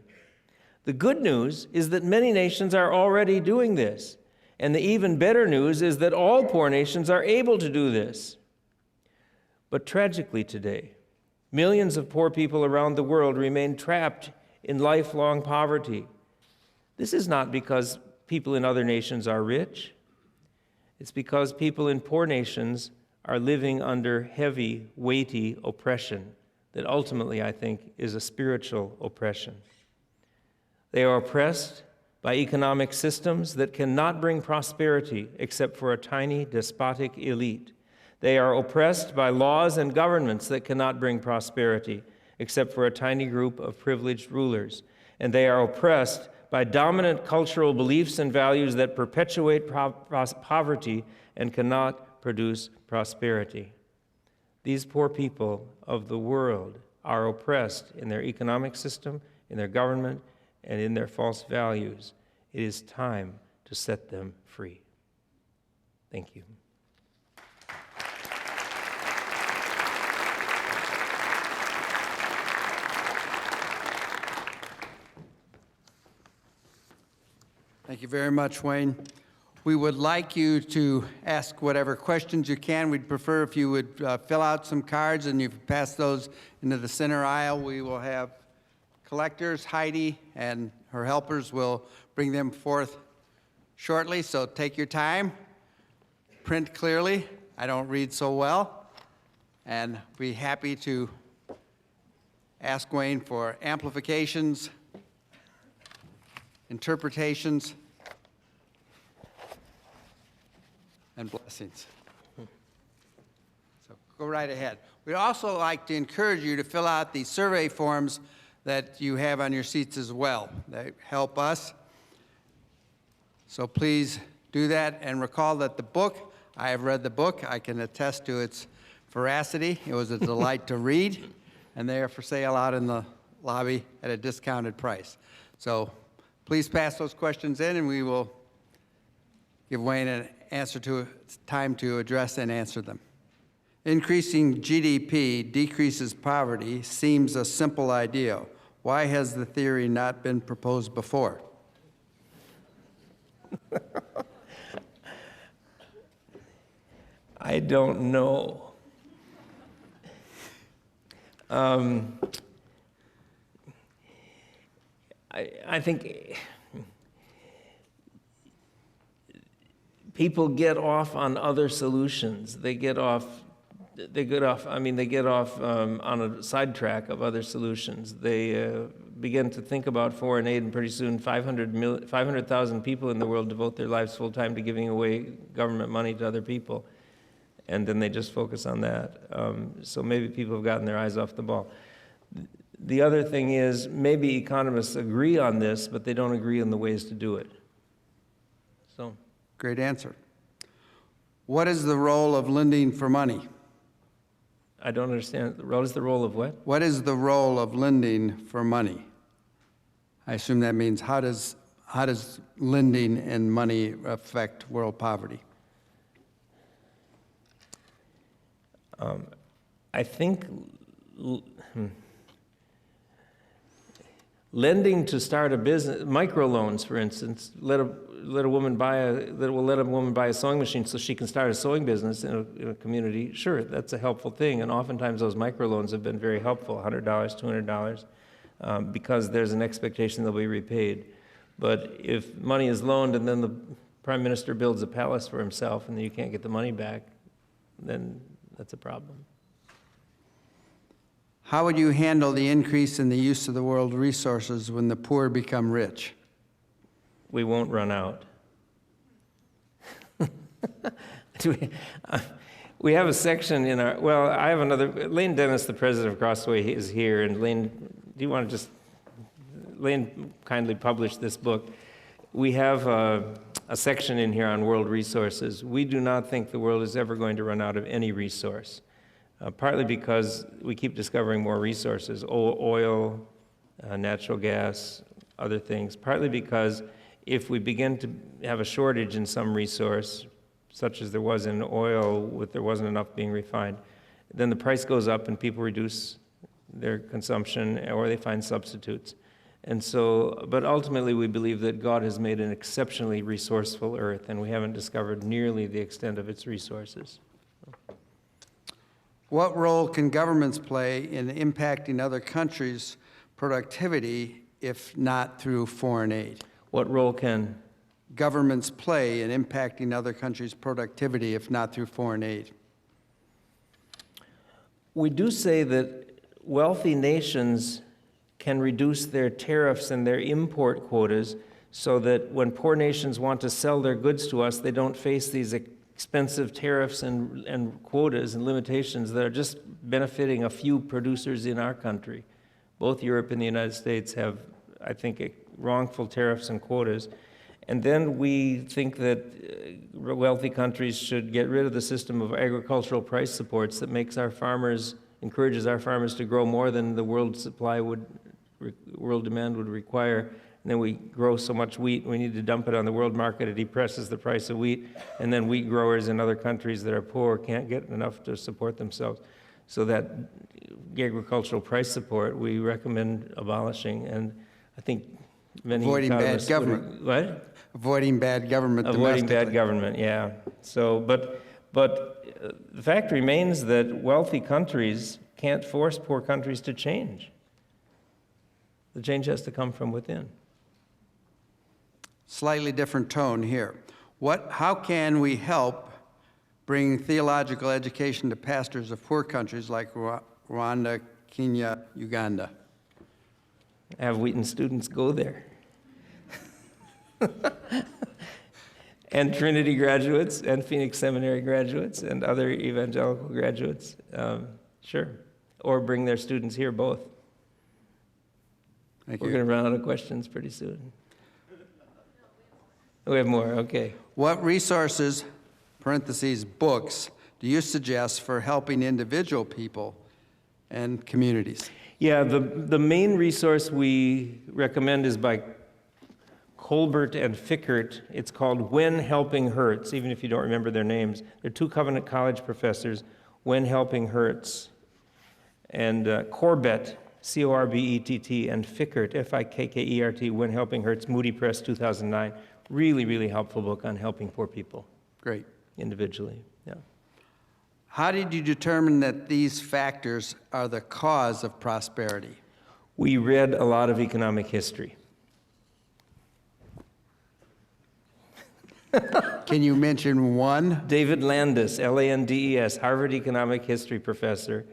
The good news is that many nations are already doing this. And the even better news is that all poor nations are able to do this. But tragically today, millions of poor people around the world remain trapped in lifelong poverty. This is not because people in other nations are rich. It's because people in poor nations are living under heavy, weighty oppression that ultimately, I think, is a spiritual oppression. They are oppressed by economic systems that cannot bring prosperity except for a tiny, despotic elite. They are oppressed by laws and governments that cannot bring prosperity except for a tiny group of privileged rulers. And they are oppressed by dominant cultural beliefs and values that perpetuate poverty and cannot produce prosperity. These poor people of the world are oppressed in their economic system, in their government, and in their false values. It is time to set them free. Thank you. Thank you very much, Wayne. We would like you to ask whatever questions you can. We'd prefer if you would fill out some cards and you pass those into the center aisle. We will have collectors. Heidi and her helpers will bring them forth shortly, so take your time. Print clearly. I don't read so well. And be happy to ask Wayne for amplifications, interpretations, and blessings. So go right ahead. We'd also like to encourage you to fill out the survey forms that you have on your seats as well. They help us. So please do that, and recall that the book, I have read the book. I can attest to its veracity. It was a delight to read, and they are for sale out in the lobby at a discounted price. So please pass those questions in, and we will give Wayne time to address and answer them. Increasing GDP decreases poverty seems a simple idea. Why has the theory not been proposed before? I don't know. I think people get off on other solutions. They get off on a sidetrack of other solutions. They begin to think about foreign aid, and pretty soon 500,000 people in the world devote their lives full time to giving away government money to other people. And then they just focus on that. So maybe people have gotten their eyes off the ball. The other thing is, maybe economists agree on this, but they don't agree on the ways to do it. So, great answer. What is the role of lending for money? I don't understand. What is the role of what? What is the role of lending for money? I assume that means how does lending and money affect world poverty? I think lending to start a business, microloans, for instance, let a woman buy a sewing machine so she can start a sewing business in a community. Sure, that's a helpful thing, and oftentimes those microloans have been very helpful, $100, $200, because there's an expectation they'll be repaid. But if money is loaned and then the prime minister builds a palace for himself and then you can't get the money back, then that's a problem. How would you handle the increase in the use of the world's resources when the poor become rich? We won't run out. We have a section in our, well, I have another, Lane Dennis, the president of Crossway, is here, and Lane, do you want to just, Lane kindly published this book. We have a section in here on world resources. We do not think the world is ever going to run out of any resource, partly because we keep discovering more resources, oil, natural gas, other things, partly because if we begin to have a shortage in some resource, such as there was in oil, there wasn't enough being refined, then the price goes up and people reduce their consumption or they find substitutes. And so, but ultimately we believe that God has made an exceptionally resourceful earth, and we haven't discovered nearly the extent of its resources. What role can governments play in impacting other countries' productivity, if not through foreign aid? What role can governments play in impacting other countries' productivity, if not through foreign aid? We do say that wealthy nations can reduce their tariffs and their import quotas so that when poor nations want to sell their goods to us, they don't face these expensive tariffs and quotas and limitations that are just benefiting a few producers in our country. Both Europe and the United States have, I think, wrongful tariffs and quotas. And then we think that wealthy countries should get rid of the system of agricultural price supports that makes our farmers, encourages our farmers to grow more than the world demand would require. And then we grow so much wheat, we need to dump it on the world market. It depresses the price of wheat. And then wheat growers in other countries that are poor can't get enough to support themselves. So that agricultural price support we recommend abolishing. And I think many avoiding bad government. What? Avoiding bad government. Avoiding bad government, yeah. So, but the fact remains that wealthy countries can't force poor countries to change. The change has to come from within. Slightly different tone here. How can we help bring theological education to pastors of poor countries like Rwanda, Kenya, Uganda? Have Wheaton students go there. And Trinity graduates, and Phoenix Seminary graduates, and other evangelical graduates, sure. Or bring their students here, both. Thank We're you. going to run out of questions pretty soon. We have more, okay. What resources, parentheses, books, do you suggest for helping individual people and communities? Yeah, the main resource we recommend is by Colbert and Fickert. It's called When Helping Hurts, even if you don't remember their names. They're two Covenant College professors, When Helping Hurts. And Corbett, C-O-R-B-E-T-T, and Fickert, F-I-K-K-E-R-T, When Helping Hurts, Moody Press, 2009. Really, really helpful book on helping poor people. Great. Individually, yeah. How did you determine that these factors are the cause of prosperity? We read a lot of economic history. Can you mention one? David Landis, L-A-N-D-E-S, Harvard economic history professor,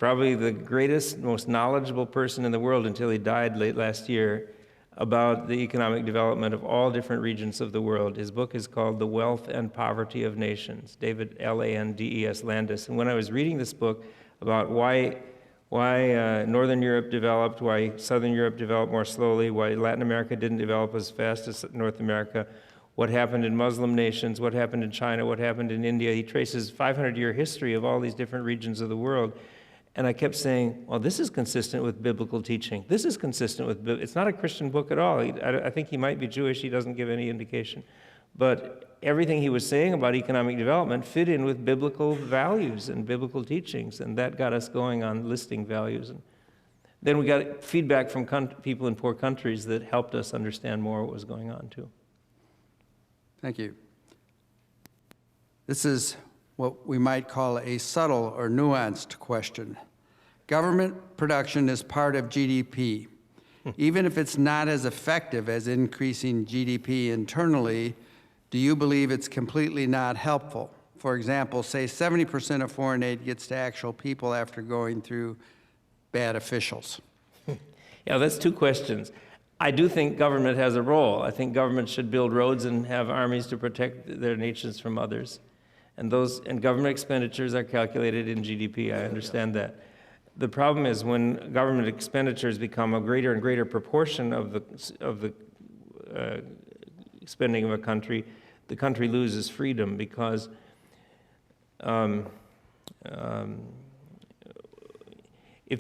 probably the greatest, most knowledgeable person in the world until he died late last year about the economic development of all different regions of the world. His book is called The Wealth and Poverty of Nations, David L-A-N-D-E-S Landis. And when I was reading this book about why Northern Europe developed, why Southern Europe developed more slowly, why Latin America didn't develop as fast as North America, what happened in Muslim nations, what happened in China, what happened in India. He traces 500-year history of all these different regions of the world. And I kept saying, well, this is consistent with biblical teaching. This is consistent with, it's not a Christian book at all. I think he might be Jewish. He doesn't give any indication. But everything he was saying about economic development fit in with biblical values and biblical teachings. And that got us going on listing values. And then we got feedback from people in poor countries that helped us understand more what was going on, too. Thank you. This is what we might call a subtle or nuanced question. Government production is part of GDP. Even if it's not as effective as increasing GDP internally, do you believe it's completely not helpful? For example, say 70% of foreign aid gets to actual people after going through bad officials. Yeah, that's two questions. I do think government has a role. I think government should build roads and have armies to protect their nations from others. And government expenditures are calculated in GDP. I understand that. The problem is when government expenditures become a greater and greater proportion of the spending of a country, the country loses freedom because if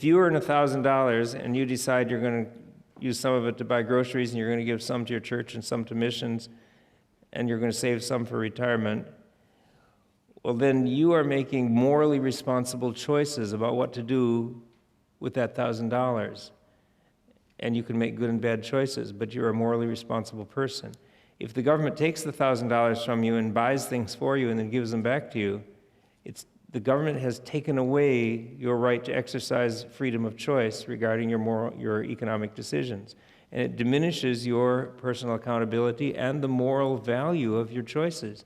you earn $1,000 and you decide you're going to use some of it to buy groceries and you're going to give some to your church and some to missions and you're going to save some for retirement, well, then you are making morally responsible choices about what to do with that $1,000. And you can make good and bad choices, but you're a morally responsible person. If the government takes the $1,000 from you and buys things for you and then gives them back to you, the government has taken away your right to exercise freedom of choice regarding your economic decisions. And it diminishes your personal accountability and the moral value of your choices.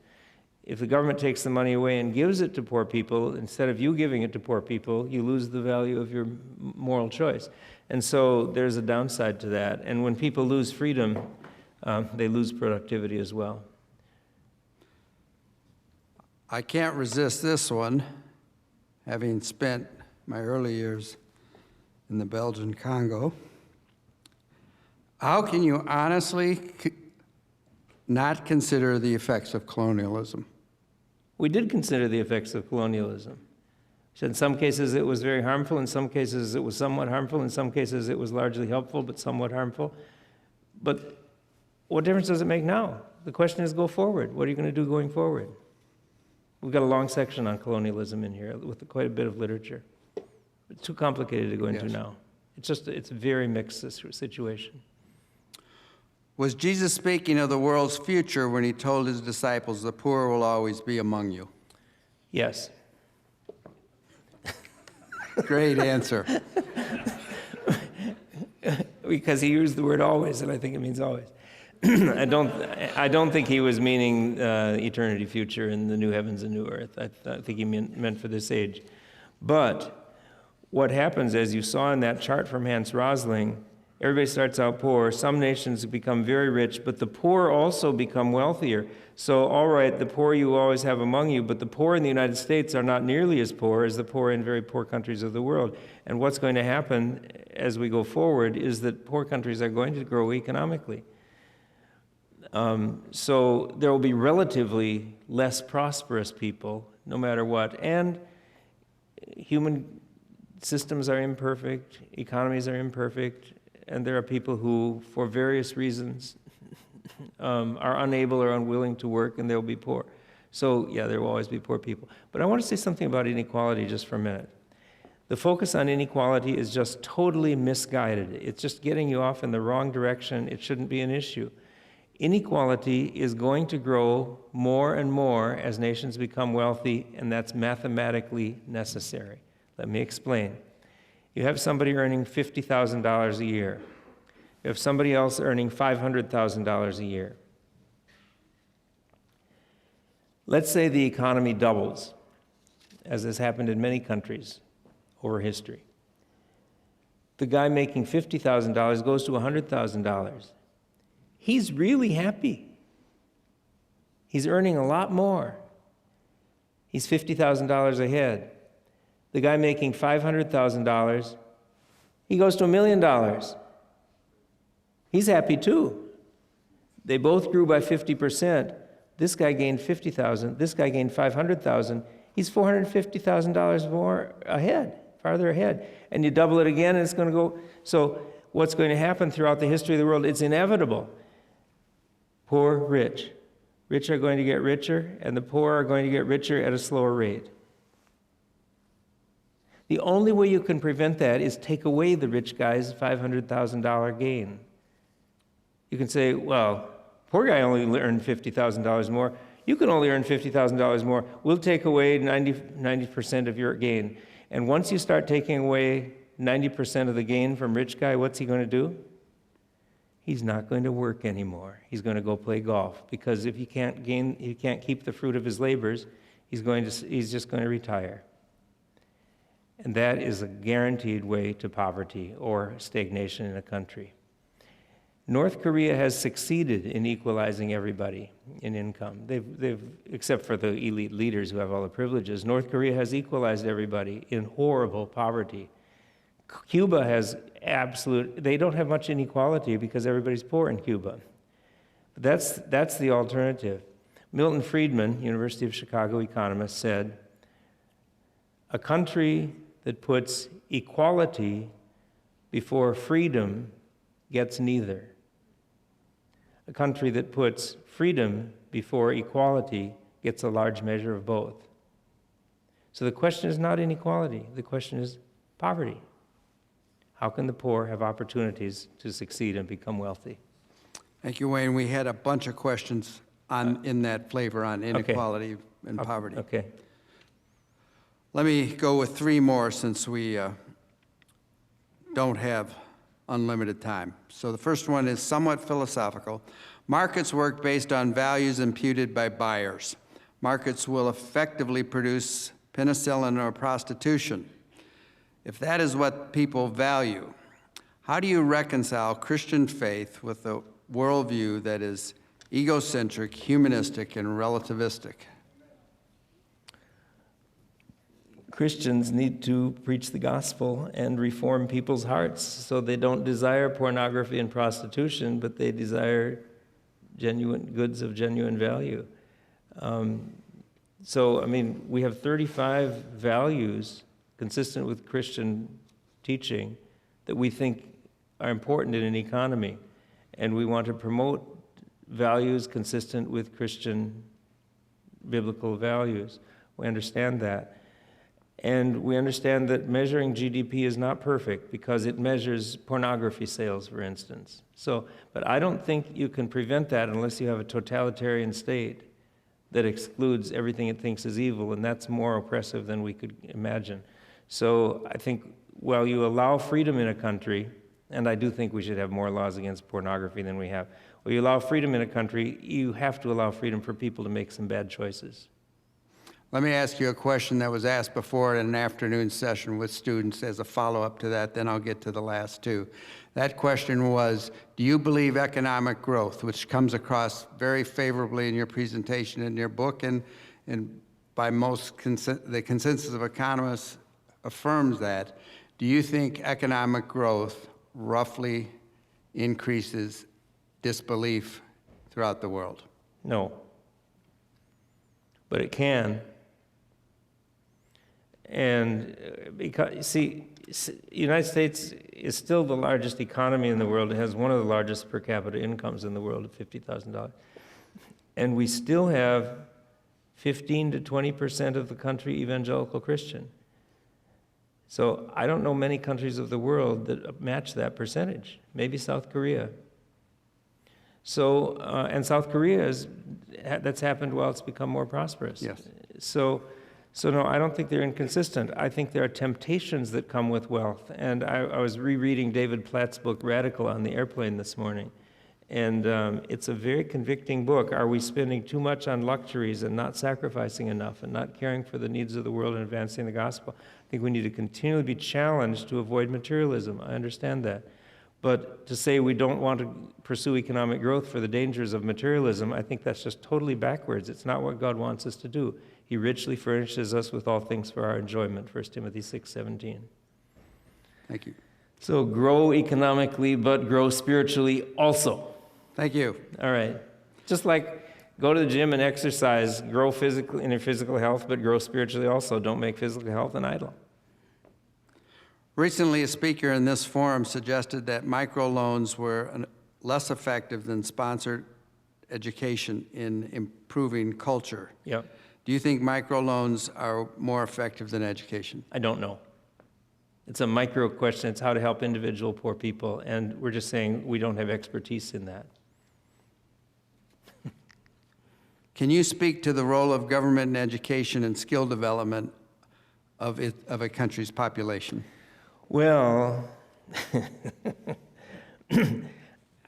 If the government takes the money away and gives it to poor people, instead of you giving it to poor people, you lose the value of your moral choice. And so there's a downside to that. And when people lose freedom, they lose productivity as well. I can't resist this one, having spent my early years in the Belgian Congo. How can you honestly not consider the effects of colonialism? We did consider the effects of colonialism. In some cases it was very harmful, in some cases it was somewhat harmful, in some cases it was largely helpful but somewhat harmful. But what difference does it make now? The question is, go forward. What are you going to do going forward? We've got a long section on colonialism in here with quite a bit of literature. It's too complicated to go into now. It's a very mixed situation. Was Jesus speaking of the world's future when he told his disciples, the poor will always be among you? Yes. Great answer. Because he used the word always, and I think it means always. I don't think he was meaning eternity future in the new heavens and new earth. I think he meant for this age. But what happens, as you saw in that chart from Hans Rosling, everybody starts out poor. Some nations become very rich, but the poor also become wealthier. So, all right, the poor you always have among you, but the poor in the United States are not nearly as poor as the poor in very poor countries of the world. And what's going to happen as we go forward is that poor countries are going to grow economically. So there will be relatively less prosperous people, no matter what. And human systems are imperfect, economies are imperfect, and there are people who, for various reasons, are unable or unwilling to work, and they'll be poor. So, yeah, there will always be poor people. But I want to say something about inequality just for a minute. The focus on inequality is just totally misguided. It's just getting you off in the wrong direction. It shouldn't be an issue. Inequality is going to grow more and more as nations become wealthy, and that's mathematically necessary. Let me explain. You have somebody earning $50,000 a year. You have somebody else earning $500,000 a year. Let's say the economy doubles, as has happened in many countries over history. The guy making $50,000 goes to $100,000. He's really happy. He's earning a lot more. He's $50,000 ahead. The guy making $500,000, he goes to $1 million. He's happy too. They both grew by 50%. This guy gained $50,000. This guy gained $500,000. He's $450,000 more ahead, farther ahead. And you double it again, and it's going to go. So what's going to happen throughout the history of the world? It's inevitable. Poor, rich. Rich are going to get richer, and the poor are going to get richer at a slower rate. The only way you can prevent that is take away the rich guy's $500,000 gain. You can say, well, poor guy only earned $50,000 more. You can only earn $50,000 more. We'll take away 90% of your gain. And once you start taking away 90% of the gain from rich guy, what's he going to do? He's not going to work anymore. He's going to go play golf, because if he can't keep the fruit of his labors, he's just going to retire. And that is a guaranteed way to poverty or stagnation in a country. North Korea has succeeded in equalizing everybody in income. They've, except for the elite leaders who have all the privileges, North Korea has equalized everybody in horrible poverty. Cuba has they don't have much inequality because everybody's poor in Cuba. But that's the alternative. Milton Friedman, University of Chicago economist, said, a country that puts equality before freedom gets neither. A country that puts freedom before equality gets a large measure of both. So the question is not inequality, the question is poverty. How can the poor have opportunities to succeed and become wealthy? Thank you, Wayne. We had a bunch of questions in that flavor on inequality and poverty. Okay. Let me go with three more since we don't have unlimited time. So the first one is somewhat philosophical. Markets work based on values imputed by buyers. Markets will effectively produce penicillin or prostitution. If that is what people value, how do you reconcile Christian faith with a worldview that is egocentric, humanistic, and relativistic? Christians need to preach the gospel and reform people's hearts so they don't desire pornography and prostitution, but they desire genuine goods of genuine value. We have 35 values consistent with Christian teaching that we think are important in an economy, and we want to promote values consistent with Christian biblical values. We understand that. And we understand that measuring GDP is not perfect because it measures pornography sales, for instance. But I don't think you can prevent that unless you have a totalitarian state that excludes everything it thinks is evil, and that's more oppressive than we could imagine. So I think while you allow freedom in a country, and I do think we should have more laws against pornography than we have, while you allow freedom in a country, you have to allow freedom for people to make some bad choices. Let me ask you a question that was asked before in an afternoon session with students as a follow-up to that, then I'll get to the last two. That question was, do you believe economic growth, which comes across very favorably in your presentation in your book and by most, the consensus of economists affirms that, do you think economic growth roughly increases disbelief throughout the world? No. But it can. And because, you see, United States is still the largest economy in the world. It has one of the largest per capita incomes in the world at $50,000. And we still have 15 to 20% of the country evangelical Christian. So I don't know many countries of the world that match that percentage. Maybe South Korea. So, and South Korea that's happened while it's become more prosperous. Yes. So no, I don't think they're inconsistent. I think there are temptations that come with wealth. And I was rereading David Platt's book, Radical, on the airplane this morning. And it's a very convicting book. Are we spending too much on luxuries and not sacrificing enough and not caring for the needs of the world and advancing the gospel? I think we need to continually be challenged to avoid materialism. I understand that. But to say we don't want to pursue economic growth for the dangers of materialism, I think that's just totally backwards. It's not what God wants us to do. He richly furnishes us with all things for our enjoyment, 1 Timothy 6:17. Thank you. So grow economically, but grow spiritually also. Thank you. All right. Just like go to the gym and exercise, grow physically in your physical health, but grow spiritually also. Don't make physical health an idol. Recently, a speaker in this forum suggested that microloans were less effective than sponsored education in improving culture. Yep. Do you think microloans are more effective than education? I don't know. It's a micro question. It's how to help individual poor people, and we're just saying we don't have expertise in that. Can you speak to the role of government in education and skill development of a country's population? Well,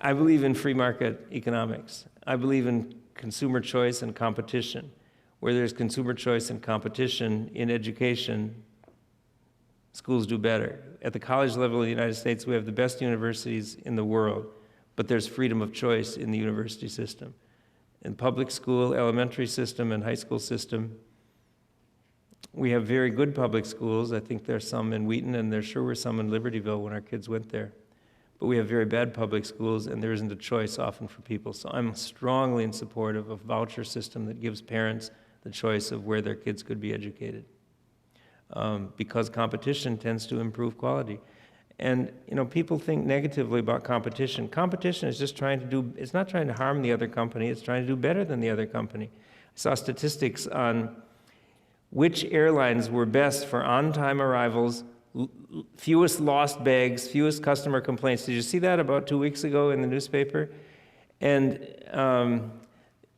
I believe in free market economics. I believe in consumer choice and competition. Where there's consumer choice and competition in education, schools do better. At the college level in the United States, we have the best universities in the world, but there's freedom of choice in the university system. In public school, elementary system, and high school system, we have very good public schools. I think there's some in Wheaton, and there sure were some in Libertyville when our kids went there. But we have very bad public schools, and there isn't a choice often for people. So I'm strongly in support of a voucher system that gives parents the choice of where their kids could be educated. Because competition tends to improve quality. And, you know, people think negatively about competition. Competition is just it's not trying to harm the other company, it's trying to do better than the other company. I saw statistics on which airlines were best for on-time arrivals, fewest lost bags, fewest customer complaints. Did you see that about 2 weeks ago in the newspaper? And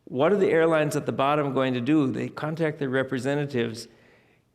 what are the airlines at the bottom going to do? They contact their representatives.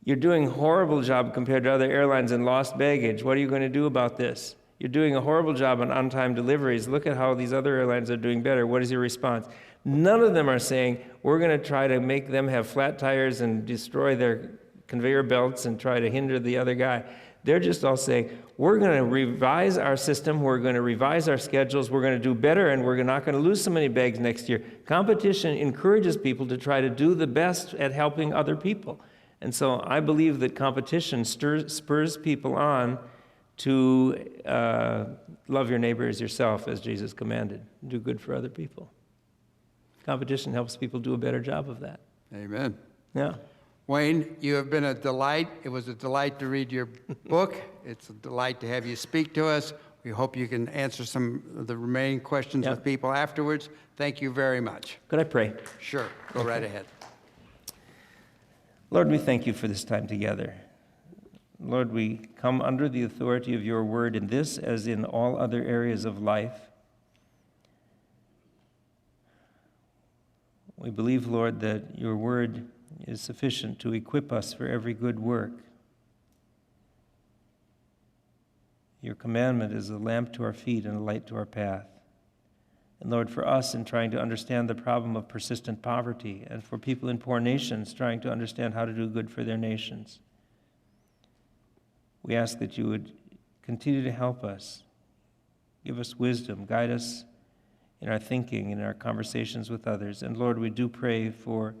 You're doing a horrible job compared to other airlines in lost baggage. What are you going to do about this? You're doing a horrible job on time deliveries. Look at how these other airlines are doing better. What is your response? None of them are saying, we're going to try to make them have flat tires and destroy their conveyor belts and try to hinder the other guy. They're just all saying, we're going to revise our system, we're going to revise our schedules, we're going to do better, and we're not going to lose so many bags next year. Competition encourages people to try to do the best at helping other people. And so I believe that competition spurs people on to love your neighbor as yourself, as Jesus commanded. Do good for other people. Competition helps people do a better job of that. Amen. Yeah. Wayne, you have been a delight. It was a delight to read your book. It's a delight to have you speak to us. We hope you can answer some of the remaining questions with people afterwards. Thank you very much. Could I pray? Sure. Go right ahead. Lord, we thank you for this time together. Lord, we come under the authority of your word in this as in all other areas of life. We believe, Lord, that your word is sufficient to equip us for every good work. Your commandment is a lamp to our feet and a light to our path. And Lord, for us in trying to understand the problem of persistent poverty, and for people in poor nations trying to understand how to do good for their nations, we ask that you would continue to help us, give us wisdom, guide us in our thinking, in our conversations with others. And Lord, we do pray for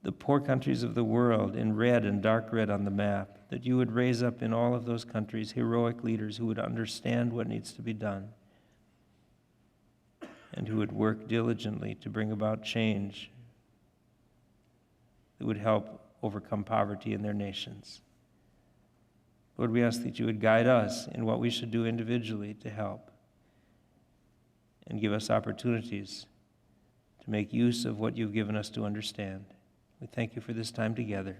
the poor countries of the world in red and dark red on the map, that you would raise up in all of those countries heroic leaders who would understand what needs to be done and who would work diligently to bring about change that would help overcome poverty in their nations. Lord, we ask that you would guide us in what we should do individually to help and give us opportunities to make use of what you've given us to understand. We thank you for this time together.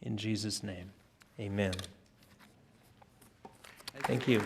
In Jesus' name, amen. Thank you.